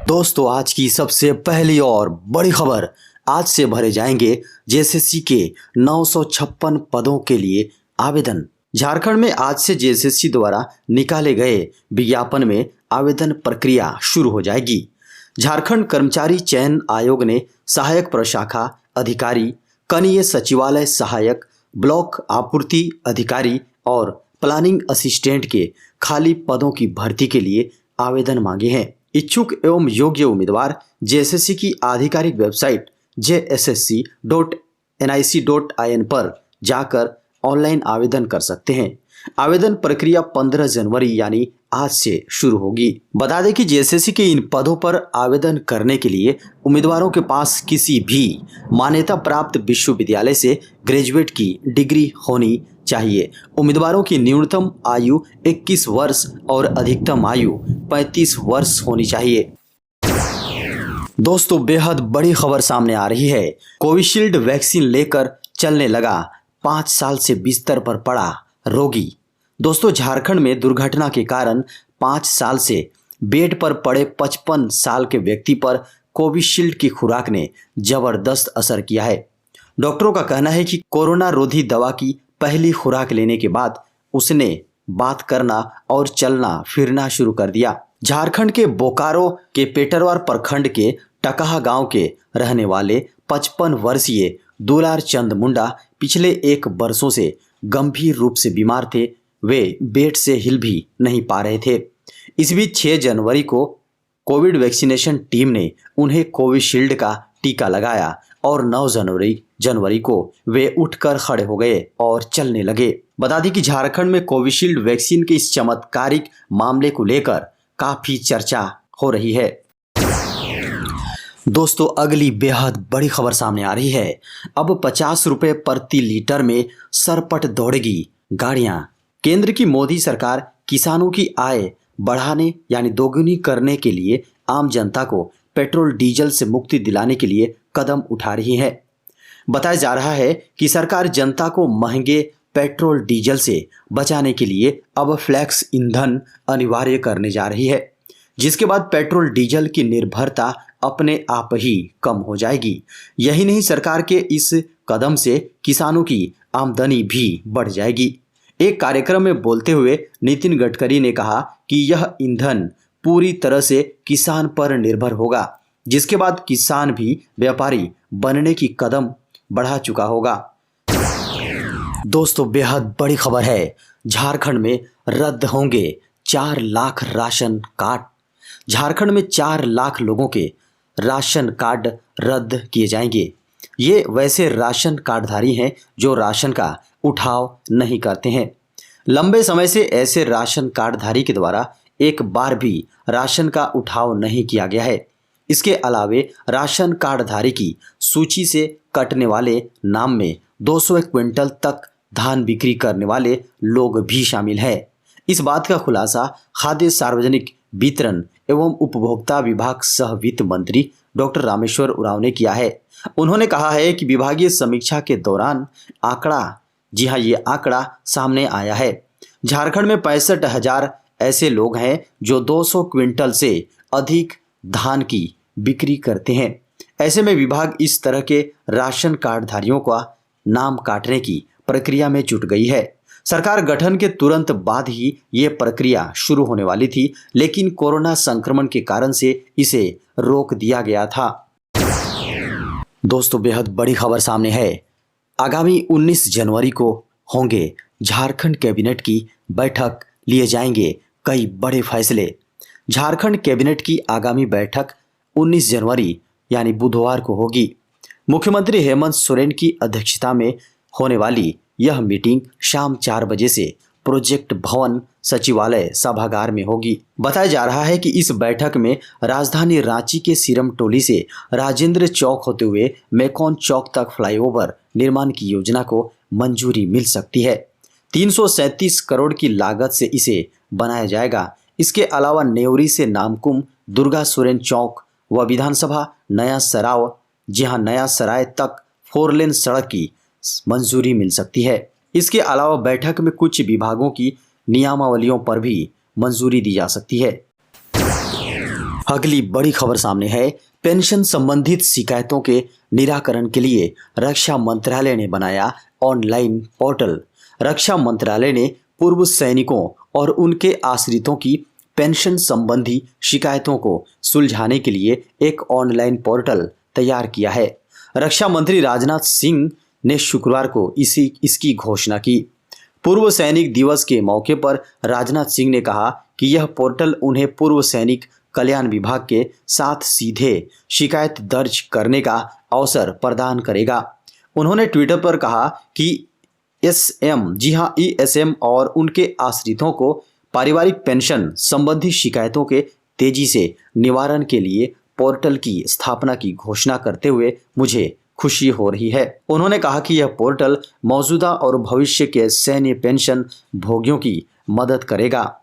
दोस्तों, आज की सबसे पहली और बड़ी खबर। आज से भरे जाएंगे जेएसएससी के 956 पदों के लिए आवेदन। झारखंड में आज से जेएसएससी द्वारा निकाले गए विज्ञापन में आवेदन प्रक्रिया शुरू हो जाएगी। झारखंड कर्मचारी चयन आयोग ने सहायक प्रशाखा अधिकारी, कनीय सचिवालय सहायक, ब्लॉक आपूर्ति अधिकारी और प्लानिंग असिस्टेंट के खाली पदों की भर्ती के लिए आवेदन मांगे हैं। इच्छुक एवं योग्य उम्मीदवार जेएसएससी की आधिकारिक वेबसाइट jssc.nic.in पर जाकर ऑनलाइन आवेदन कर सकते हैं। आवेदन प्रक्रिया 15 जनवरी यानी आज से शुरू होगी। बता दें कि जेएसएससी के इन पदों पर आवेदन करने के लिए उम्मीदवारों के पास किसी भी मान्यता प्राप्त विश्वविद्यालय से ग्रेजुएट की डिग्री होनी चाहिए। उम्मीदवारों की न्यूनतम आयु 21 वर्ष और अधिकतम आयु 35 वर्ष होनी चाहिए। दोस्तों, बेहद बड़ी खबर सामने आ रही है। कोविशील्ड वैक्सीन लेकर चलने लगा 5 साल से बिस्तर पर पड़ा रोगी। दोस्तों, झारखंड में दुर्घटना के कारण 5 साल से बेड पर पड़े 55 साल के व्यक्ति पर कोविशील्ड की खुराक ने जबरदस्त असर किया है। डॉक्टरों का कहना है कि कोरोना रोधी दवा की पहली खुराक लेने के बाद उसने बात करना और चलना फिरना शुरू कर दिया। झारखंड के बोकारो के पेटरवार प्रखंड के टकाहा गांव के रहने वाले 55 वर्षीय दुलार चंद मुंडा पिछले 1 वर्षों से गंभीर रूप से बीमार थे। वे बेड से हिल भी नहीं पा रहे थे। इस बीच 6 जनवरी को कोविड वैक्सीनेशन टीम ने उन्हें कोविशील्ड का टीका लगाया और 9 जनवरी को वे उठकर खड़े हो गए और चलने लगे। बता दें कि झारखंड में कोविशील्ड वैक्सीन के इस चमत्कारिक मामले को लेकर काफी चर्चा हो रही है। दोस्तों, अगली बेहद बड़ी खबर सामने आ रही है। अब 50 रुपए प्रति लीटर में सरपट दौड़ेगी गाड़ियां। केंद्र की मोदी सरकार किसानों की आय बढ़ाने यानी दोगुनी करने के लिए आम जनता को पेट्रोल डीजल से मुक्ति दिलाने के लिए कदम उठा रही है। बताया जा रहा है कि सरकार जनता को महंगे पेट्रोल डीजल से बचाने के लिए अब फ्लैक्स ईंधन अनिवार्य करने जा रही है, जिसके बाद पेट्रोल डीजल की निर्भरता अपने आप ही कम हो जाएगी। यही नहीं, सरकार के इस कदम से किसानों की आमदनी भी बढ़ जाएगी। एक कार्यक्रम में बोलते हुए नितिन गडकरी ने कहा कि यह ईंधन पूरी तरह से किसान पर निर्भर होगा, जिसके बाद किसान भी व्यापारी बनने की कदम बढ़ा चुका होगा। दोस्तों, बेहद बड़ी खबर है। झारखंड में रद्द होंगे 4 लाख राशन कार्ड। झारखंड में 4 लाख लोगों के राशन कार्ड रद्द किए जाएंगे। ये वैसे राशन कार्डधारी हैं जो राशन का उठाव नहीं करते हैं। लंबे समय से ऐसे राशन कार्डधारी के द्वारा एक बार भी राशन का उठाव नहीं किया गया है। इसके अलावे राशन कार्डधारी की सूची से कटने वाले नाम में 200 क्विंटल तक धान बिक्री करने वाले लोग भी शामिल हैं। इस बात का खुलासा खाद्य सार्वजनिक वितरण एवं उपभोक्ता विभाग सह वित्त मंत्री डॉक्टर रामेश्वर उरांव ने किया है। उन्होंने कहा है कि विभागीय समीक्षा के दौरान ये आंकड़ा सामने आया है। झारखंड में 65,000 ऐसे लोग हैं जो 200 क्विंटल से अधिक धान की बिक्री करते हैं। ऐसे में विभाग इस तरह के राशन कार्डधारियों का नाम काटने की प्रक्रिया में जुट गई है। सरकार गठन के तुरंत बाद ही ये प्रक्रिया शुरू होने वाली थी, लेकिन कोरोना संक्रमण के कारण से इसे रोक दिया गया था। दोस्तों, बेहद बड़ी खबर सामने है। आगामी 19 जनवरी को होंगे झारखंड कैबिनेट की बैठक, लिए जाएंगे कई बड़े फैसले। झारखंड कैबिनेट की आगामी बैठक 19 जनवरी यानी बुधवार को होगी। मुख्यमंत्री हेमंत सोरेन की अध्यक्षता में होने वाली यह मीटिंग शाम 4 बजे से प्रोजेक्ट भवन सचिवालय सभागार में होगी। बताया जा रहा है कि इस बैठक में राजधानी रांची के सीरम टोली से राजेंद्र चौक होते हुए मेकॉन चौक तक फ्लाईओवर निर्माण की योजना को मंजूरी मिल सकती है। 337 करोड़ की लागत से इसे बनाया जाएगा। इसके अलावा नेवरी से नामकुम, दुर्गा सोरेन चौक व विधानसभा नया सराय तक 4 लेन सड़क की मंजूरी मिल सकती है। इसके अलावा बैठक में कुछ विभागों की नियमावलियों पर भी मंजूरी दी जा सकती है। अगली बड़ी खबर सामने है। पेंशन संबंधित शिकायतों के निराकरण के लिए रक्षा मंत्रालय ने बनाया ऑनलाइन पोर्टल। रक्षा मंत्रालय ने पूर्व सैनिकों और उनके आश्रितों की पेंशन संबंधी शिकायतों को सुलझाने के लिए एक ऑनलाइन पोर्टल तैयार किया है। रक्षा मंत्री राजनाथ सिंह ने शुक्रवार को इसकी घोषणा की। पूर्व सैनिक दिवस के मौके पर राजनाथ सिंह ने कहा कि यह पोर्टल उन्हें पूर्व सैनिक कल्याण विभाग के साथ सीधे शिकायत दर्ज करने का अवसर प्रदान करेगा। उन्होंने ट्विटर पर कहा कि ईएसएम और उनके आश्रितों को पारिवारिक पेंशन संबंधी शिकायतों के तेजी से निवारण के लिए पोर्टल की स्थापना की घोषणा करते हुए मुझे खुशी हो रही है। उन्होंने कहा कि यह पोर्टल मौजूदा और भविष्य के सैन्य पेंशन भोगियों की मदद करेगा।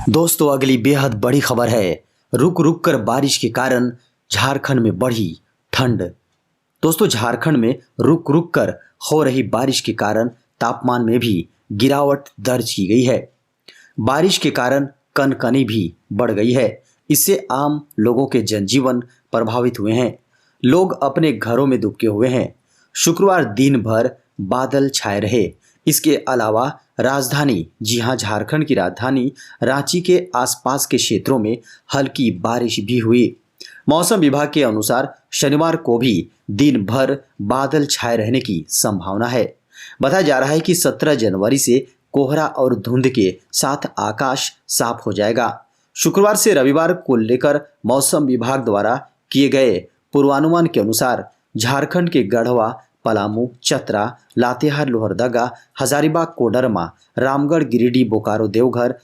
दोस्तों, अगली बेहद बड़ी खबर है। रुक रुक कर बारिश के कारण झारखंड में बढ़ी ठंड। दोस्तों, झारखंड में रुक रुक कर हो रही बारिश के कारण तापमान में भी गिरावट दर्ज की गई है। बारिश के कारण कनकनी भी बढ़ गई है। इससे आम लोगों के जनजीवन प्रभावित हुए हैं। लोग अपने घरों में दुबके हुए हैं। शुक्रवार दिन भर बादल छाए रहे। इसके अलावा राजधानी झारखंड की राजधानी रांची के आसपास के क्षेत्रों में हल्की बारिश भी हुई। मौसम विभाग के अनुसार शनिवार को भी दिन भर बादल छाए रहने की संभावना है। बताया जा रहा है कि 17 जनवरी से कोहरा और धुंध के साथ आकाश साफ हो जाएगा। शुक्रवार से रविवार को लेकर मौसम विभाग द्वारा किए गए पूर्वानुमान के अनुसार झारखंड के गढ़वा, पलामू, चतरा, लातेहार, लोहरदगा, हजारीबाग, कोडरमा, रामगढ़, गिरिडीह, बोकारो, देवघर,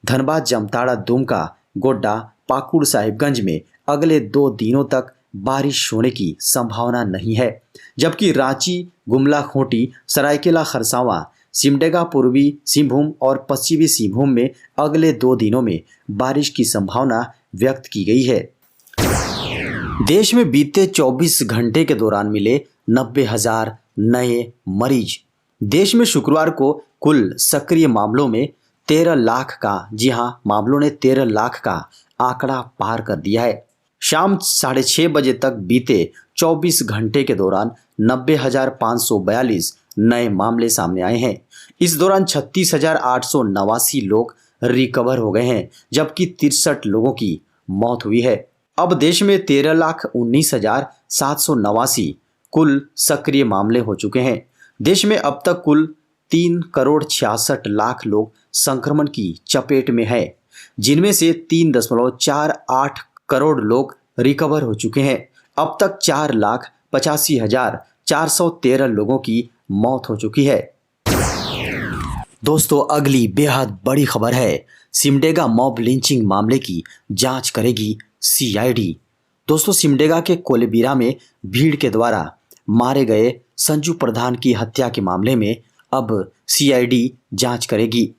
धनबाद, जामताड़ा, दुमका, गोड्डा, पाकुड़, साहिबगंज में अगले 2 दिनों तक बारिश होने की संभावना नहीं है। जबकि रांची, गुमला, खूंटी, सरायकेला, खरसावां, सिमडेगा, पूर्वी सिंहभूम और पश्चिमी सिंहभूम में अगले 2 दिनों में बारिश की संभावना व्यक्त की गई है। देश में बीते 24 घंटे के दौरान मिले 90,000 नए मरीज। देश में शुक्रवार को कुल सक्रिय मामलों में 13 लाख का मामलों ने 13 लाख का आंकड़ा पार कर दिया है। शाम 6:30 बजे तक बीते 24 घंटे के दौरान 90,542 नए मामले सामने आए हैं। इस दौरान 36,889 लोग रिकवर हो गए हैं, जबकि 63 लोगों की मौत हुई है। अब देश में 13,19,789 कुल सक्रिय मामले हो चुके हैं। देश में अब तक कुल 3,66,00,000 लोग संक्रमण की चपेट में हैं, जिनमें से 3.48 करोड़ लोग रिकवर हो चुके हैं। अब तक 4,85,413 लोगों की मौत हो चुकी है। दोस्तों, अगली बेहद बड़ी खबर है। सिमडेगा मॉब लिंचिंग मामले की जांच करेगी सीआईडी। दोस्तों, सिमडेगा के कोलेबिरा में भीड़ के द्वारा मारे गए संजू प्रधान की हत्या के मामले में अब सीआईडी जांच करेगी।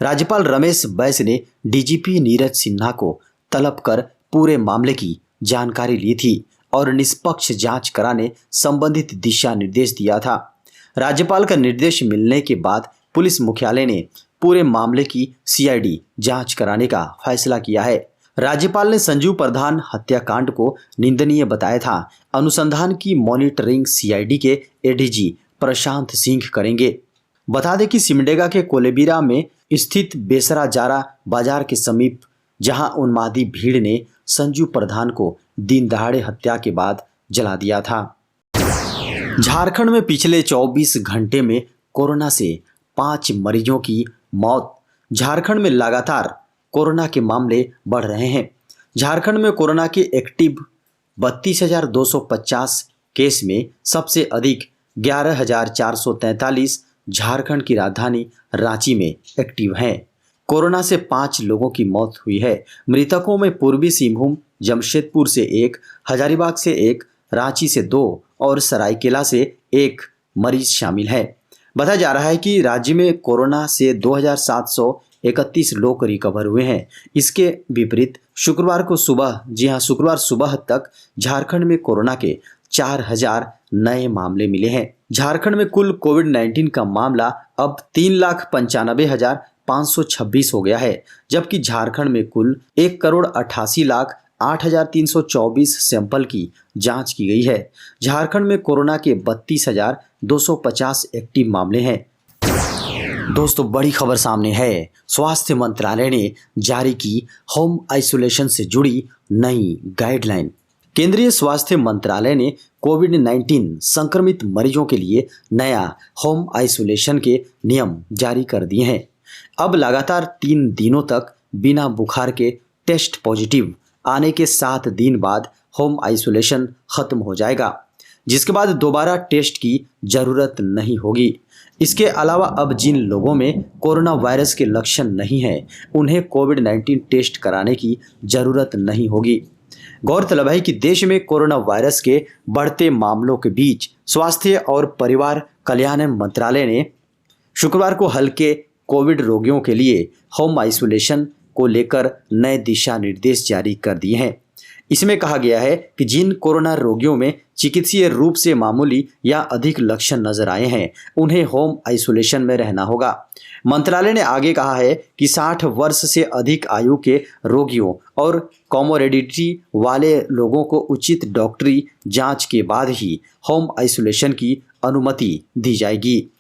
राज्यपाल रमेश बैस ने डीजीपी नीरज सिन्हा को तलब कर पूरे मामले की जानकारी ली थी और निष्पक्ष जांच कराने संबंधित दिशा निर्देश दिया था। राज्यपाल का निर्देश मिलने के बाद पुलिस मुख्यालय ने पूरे मामले की सीआईडी जांच कराने का फैसला किया है। राज्यपाल ने संजू प्रधान हत्याकांड को निंदनीय बताया था। अनुसंधान की मॉनिटरिंग सीआईडी के एडीजी प्रशांत सिंह करेंगे। बता दें कि सिमडेगा के कोलेबिरा में स्थित बेसरा जारा बाजार के समीप जहां उन्मादी भीड़ ने संजू प्रधान को दिन दहाड़े हत्या के बाद जला दिया था। झारखंड में पिछले 24 घंटे में कोरोना से 5 मरीजों की मौत। झारखंड में लगातार कोरोना के मामले बढ़ रहे हैं। झारखंड में कोरोना के एक्टिव 32,250 केस में सबसे अधिक 11,443 झारखंड की राजधानी रांची में एक्टिव हैं। कोरोना से 5 लोगों की मौत हुई है। मृतकों में पूर्वी सिंहभूम, जमशेदपुर से 1, हजारीबाग से 1, रांची से 2 और सरायकेला से 1 मरीज शामिल हैं। बताया जा रहा है कि राज्य में कोरोना से 2,731 लोग रिकवर हुए हैं। इसके विपरीत शुक्रवार सुबह तक झारखंड में कोरोना के 4,000 नए मामले मिले हैं। झारखंड में कुल कोविड-19 का मामला अब 3,95,500 526 हो गया है, जबकि झारखंड में कुल 1,88,08,324 सैंपल की जांच की गई है। झारखंड में कोरोना के 32,250 एक्टिव मामले हैं। दोस्तों, बड़ी खबर सामने है। स्वास्थ्य मंत्रालय ने जारी की होम आइसोलेशन से जुड़ी नई गाइडलाइन। केंद्रीय स्वास्थ्य मंत्रालय ने कोविड-19 संक्रमित मरीजों के लिए नया होम आइसोलेशन के नियम जारी कर दिए हैं। अब लगातार 3 दिनों तक बिना बुखार के टेस्ट पॉजिटिव आने के 7 दिन बाद होम आइसोलेशन खत्म हो जाएगा, जिसके बाद दोबारा टेस्ट की जरूरत नहीं होगी। इसके अलावा अब जिन लोगों में कोरोना वायरस के लक्षण नहीं हैं, उन्हें कोविड-19 टेस्ट कराने की जरूरत नहीं होगी। गौरतलब है कि देश में कोरोना वायरस के बढ़ते मामलों के बीच स्वास्थ्य और परिवार कल्याण मंत्रालय ने शुक्रवार को हल्के कोविड रोगियों के लिए होम आइसोलेशन को लेकर नए दिशा निर्देश जारी कर दिए हैं। इसमें कहा गया है कि जिन कोरोना रोगियों में चिकित्सीय रूप से मामूली या अधिक लक्षण नजर आए हैं, उन्हें होम आइसोलेशन में रहना होगा। मंत्रालय ने आगे कहा है कि 60 वर्ष से अधिक आयु के रोगियों और कॉमोर्बिडिटी वाले लोगों को उचित डॉक्टरी जांच के बाद ही होम आइसोलेशन की अनुमति दी जाएगी।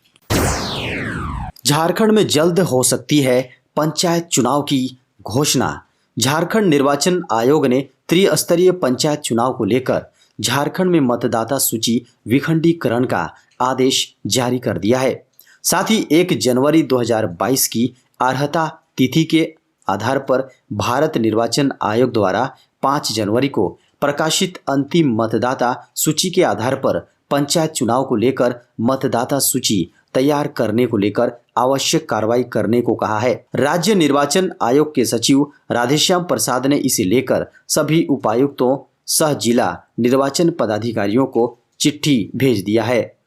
झारखंड में जल्द हो सकती है पंचायत चुनाव की घोषणा। झारखंड निर्वाचन आयोग ने त्रिस्तरीय पंचायत चुनाव को लेकर झारखंड में मतदाता सूची विखंडीकरण का आदेश जारी कर दिया है। साथ ही 1 जनवरी 2022 की अर्हता तिथि के आधार पर भारत निर्वाचन आयोग द्वारा 5 जनवरी को प्रकाशित अंतिम मतदाता सूची के आधार पर पंचायत चुनाव को लेकर मतदाता सूची तैयार करने को लेकर आवश्यक कार्रवाई करने को कहा है। राज्य निर्वाचन आयोग के सचिव राधेश्याम प्रसाद ने इसे लेकर सभी उपायुक्तों सह जिला निर्वाचन पदाधिकारियों को चिट्ठी भेज दिया है।